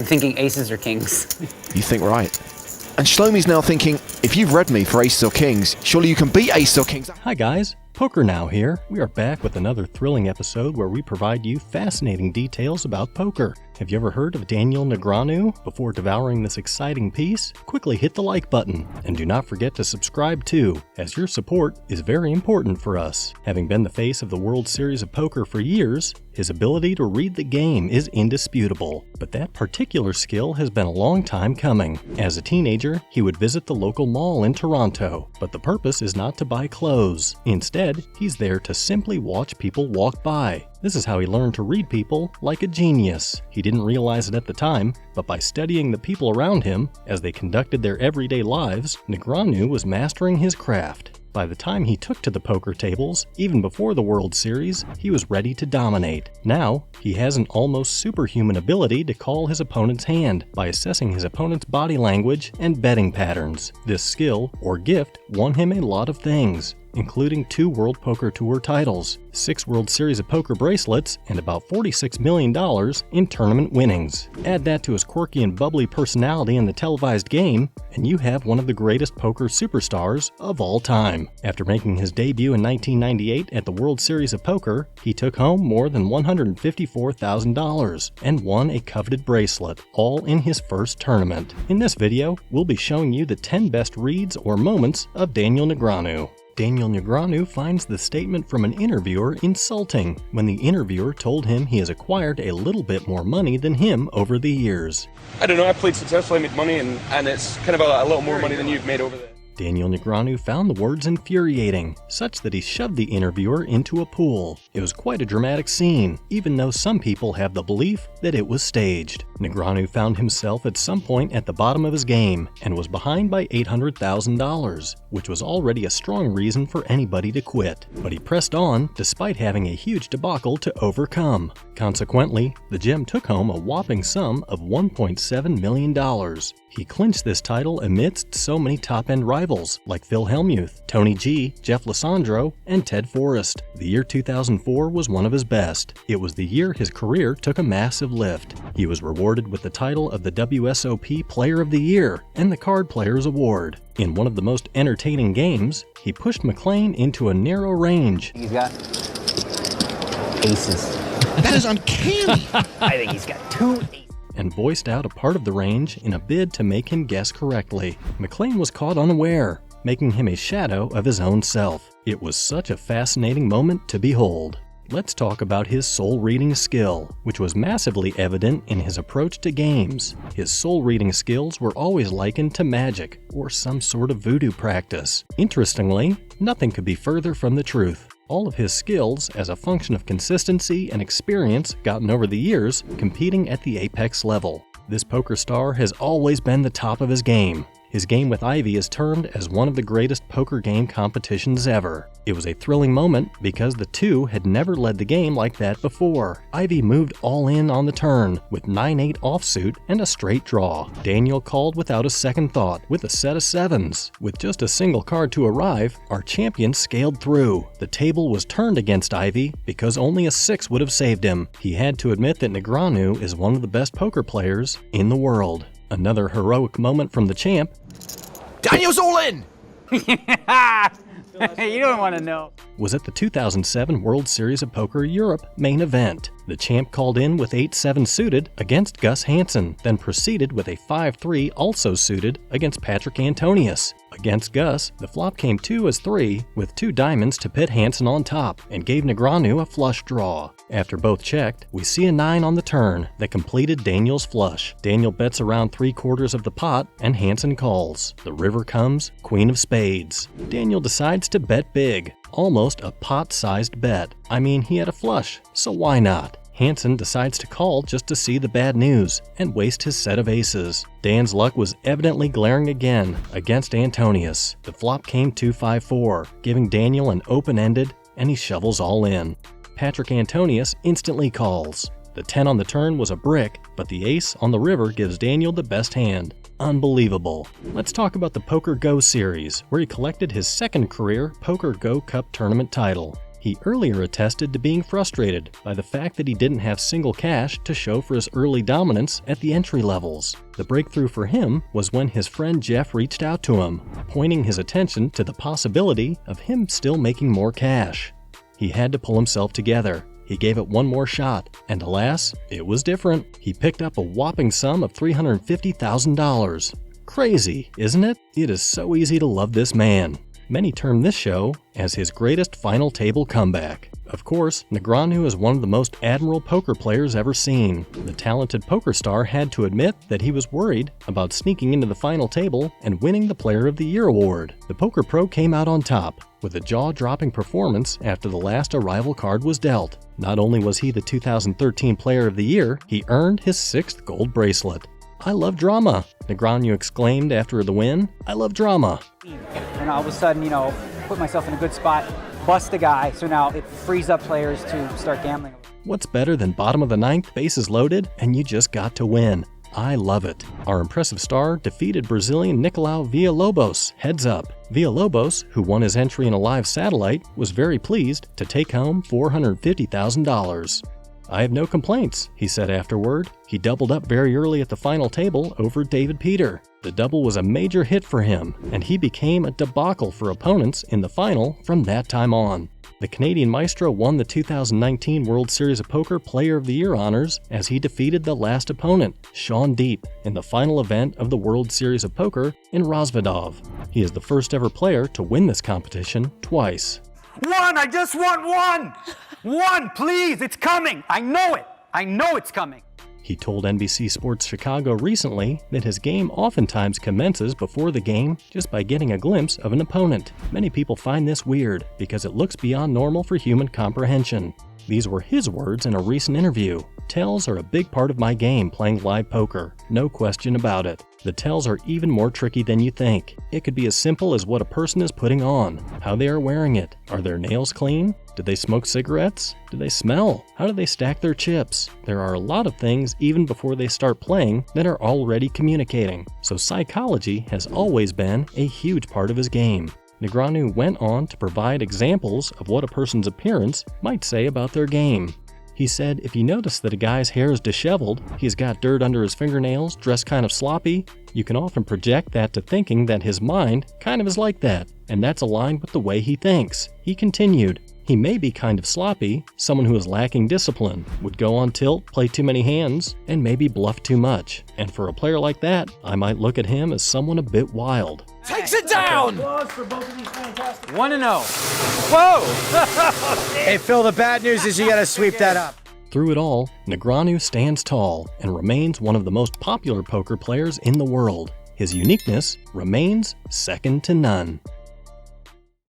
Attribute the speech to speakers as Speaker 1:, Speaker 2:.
Speaker 1: I'm thinking aces or kings.
Speaker 2: You think right. And Shlomi's now thinking, if you've read me for aces or kings, surely you can beat aces or kings.
Speaker 3: Hi guys, PokerNOW here. We are back with another thrilling episode where we provide you fascinating details about poker. Have you ever heard of Daniel Negreanu? Before devouring this exciting piece, quickly hit the like button, and do not forget to subscribe too, as your support is very important for us. Having been the face of the World Series of Poker for years, his ability to read the game is indisputable, but that particular skill has been a long time coming. As a teenager, he would visit the local mall in Toronto, but the purpose is not to buy clothes. Instead, he's there to simply watch people walk by. This is how he learned to read people like a genius. He didn't realize it at the time, but by studying the people around him as they conducted their everyday lives, Negreanu was mastering his craft. By the time he took to the poker tables, even before the World Series, he was ready to dominate. Now, he has an almost superhuman ability to call his opponent's hand by assessing his opponent's body language and betting patterns. This skill, or gift, won him a lot of things, including 2 World Poker Tour titles, 6 World Series of Poker bracelets, and about $46 million in tournament winnings. Add that to his quirky and bubbly personality in the televised game, and you have one of the greatest poker superstars of all time. After making his debut in 1998 at the World Series of Poker, he took home more than $154,000 and won a coveted bracelet, all in his first tournament. In this video, we'll be showing you the 10 best reads or moments of Daniel Negreanu. Daniel Negreanu finds the statement from an interviewer insulting when the interviewer told him he has acquired a little bit more money than him over the years.
Speaker 4: I don't know, I played successfully, I made money, and it's kind of a little more money than you've made over there.
Speaker 3: Daniel Negreanu found the words infuriating, such that he shoved the interviewer into a pool. It was quite a dramatic scene, even though some people have the belief that it was staged. Negreanu found himself at some point at the bottom of his game, and was behind by $800,000, which was already a strong reason for anybody to quit. But he pressed on, despite having a huge debacle to overcome. Consequently, the gem took home a whopping sum of $1.7 million. He clinched this title amidst so many top-end rivals like Phil Hellmuth, Tony G, Jeff Lissandro, and Ted Forrest. The year 2004 was one of his best. It was the year his career took a massive lift. He was rewarded with the title of the WSOP Player of the Year and the Card Players Award. In one of the most entertaining games, he pushed McLean into a narrow range.
Speaker 1: He's got aces.
Speaker 2: That is uncanny.
Speaker 1: I think he's got 2 aces.
Speaker 3: And voiced out a part of the range in a bid to make him guess correctly. McLean was caught unaware, making him a shadow of his own self. It was such a fascinating moment to behold. Let's talk about his soul-reading skill, which was massively evident in his approach to games. His soul-reading skills were always likened to magic, or some sort of voodoo practice. Interestingly, nothing could be further from the truth. All of his skills, as a function of consistency and experience gotten over the years, competing at the apex level. This poker star has always been the top of his game. His game with Ivy is termed as one of the greatest poker game competitions ever. It was a thrilling moment because the two had never led the game like that before. Ivy moved all in on the turn with 9-8 offsuit and a straight draw. Daniel called without a second thought with a set of 7s. With just a single card to arrive, our champion scaled through. The table was turned against Ivy because only a 6 would have saved him. He had to admit that Negreanu is one of the best poker players in the world. Another heroic moment from the champ.
Speaker 2: Daniel's all in!
Speaker 1: You don't want to know.
Speaker 3: Was at the 2007 World Series of Poker Europe main event. The champ called in with 8-7 suited against Gus Hansen, then proceeded with a 5-3 also suited against Patrick Antonius. Against Gus, the flop came 2 as 3 with 2 diamonds to pit Hansen on top and gave Negreanu a flush draw. After both checked, we see a 9 on the turn that completed Daniel's flush. Daniel bets around 3/4 of the pot and Hansen calls. The river comes, Queen of Spades. Daniel decides to bet big, almost a pot-sized bet. I mean, he had a flush, so why not? Hansen decides to call just to see the bad news and waste his set of aces. Dan's luck was evidently glaring again against Antonius. The flop came 2-5-4, giving Daniel an open-ended, and he shovels all in. Patrick Antonius instantly calls. The 10 on the turn was a brick, but the ace on the river gives Daniel the best hand. Unbelievable. Let's talk about the Poker Go series, where he collected his second career Poker Go Cup tournament title. He earlier attested to being frustrated by the fact that he didn't have single cash to show for his early dominance at the entry levels. The breakthrough for him was when his friend Jeff reached out to him, pointing his attention to the possibility of him still making more cash. He had to pull himself together. He gave it one more shot, and alas, it was different. He picked up a whopping sum of $350,000. Crazy, isn't it? It is so easy to love this man. Many term this show as his greatest final table comeback. Of course, Negreanu is one of the most admirable poker players ever seen. The talented poker star had to admit that he was worried about sneaking into the final table and winning the Player of the Year award. The poker pro came out on top with a jaw-dropping performance after the last arrival card was dealt. Not only was he the 2013 Player of the Year, he earned his 6th gold bracelet. "I love drama," Negreanu exclaimed after the win. "I love drama."
Speaker 1: And all of a sudden, put myself in a good spot, bust a guy, so now it frees up players to start gambling.
Speaker 3: What's better than bottom of the 9th, bases loaded, and you just got to win? I love it. Our impressive star defeated Brazilian Nicolau Villalobos heads up. Villalobos, who won his entry in a live satellite, was very pleased to take home $450,000. "I have no complaints," he said afterward. He doubled up very early at the final table over David Peter. The double was a major hit for him, and he became a debacle for opponents in the final from that time on. The Canadian Maestro won the 2019 World Series of Poker Player of the Year honors as he defeated the last opponent, Sean Deep, in the final event of the World Series of Poker in Rozvadov. He is the first ever player to win this competition twice.
Speaker 1: One! I just want one! One, please! It's coming! I know it! I know it's coming!
Speaker 3: He told NBC Sports Chicago recently that his game oftentimes commences before the game just by getting a glimpse of an opponent. Many people find this weird because it looks beyond normal for human comprehension. These were his words in a recent interview. "Tells are a big part of my game playing live poker, no question about it. The tells are even more tricky than you think. It could be as simple as what a person is putting on, how they are wearing it. Are their nails clean? Do they smoke cigarettes? Do they smell? How do they stack their chips? There are a lot of things even before they start playing that are already communicating. So psychology has always been a huge part of his game." Negreanu went on to provide examples of what a person's appearance might say about their game. He said, "If you notice that a guy's hair is disheveled, he's got dirt under his fingernails, dressed kind of sloppy, you can often project that to thinking that his mind kind of is like that, and that's aligned with the way he thinks." He continued, "He may be kind of sloppy, someone who is lacking discipline, would go on tilt, play too many hands, and maybe bluff too much. And for a player like that, I might look at him as someone a bit wild."
Speaker 1: Takes it down! 1-0. Whoa! Hey, Phil, the bad news is you gotta sweep that up.
Speaker 3: Through it all, Negreanu stands tall and remains one of the most popular poker players in the world. His uniqueness remains second to none.